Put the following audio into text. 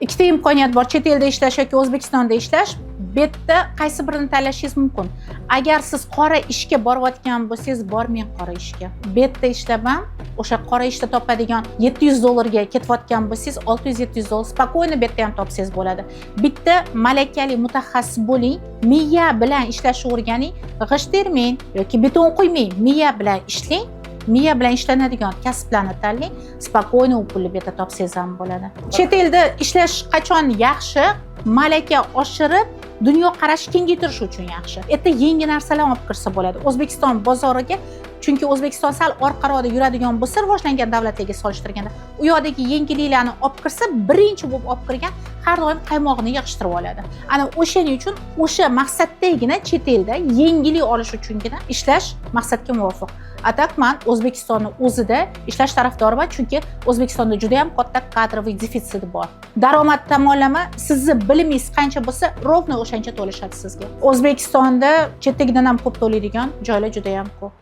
Ikkita imkoniyat bor: chet elda ishlash yoki O'zbekistonda ishlash. Bu yerda qaysi birini tanlashingiz mumkin. Agar siz qora ishga borayotgan bo'lsangiz, bormang qora ishga. Bu yerda ishlab o'sha qora ishda topadigan $700 ga ketayotgan bo'lsangiz, $600-700 spokойно bu yerda ham topsangiz bo'ladi. Bitta malakali mutaxassis bo'ling, miya bilan ishlashni o'rganing, g'isht termang yoki beton qo'ymang, miya bilan ishlang. Miya bilan ishlanadigan kasblarni tanlang, spokойно u pulni bu yerda topsangiz ham bo'ladi. Chet elda ishlash qachon yaxshi? Malaka oshirib, dunyoqarash kengaytirish uchun yaxshi. Erta yangi narsalar olib kirsa bo'ladi. O'zbekiston bozoriga, chunki O'zbekiston sal orqaroqda yuradigan bo'lsa, rivojlangan davlatlarga solishtirganda, u yoqdagi yangiliklarni olib kirsa, birinchi bo'lib olib kirgan har doim qaymog'ini yig'ishtirib oladi. Ana o'shaning uchun o'sha maqsaddagina chet elda yangilik olish uchungina ishlash maqsadga muvofiq. Atak men O'zbekistonni o'zida ishlash tarafdoriman, chunki O'zbekistonda juda ham katta kadroviy defitsit bor. Daromad tomonlama sizni bilimingiz qancha bo'lsa, rovno o'shancha to'lashadi sizga. O'zbekistonda chetdagidan ham ko'p to'laydigan joylar juda ham ko'p.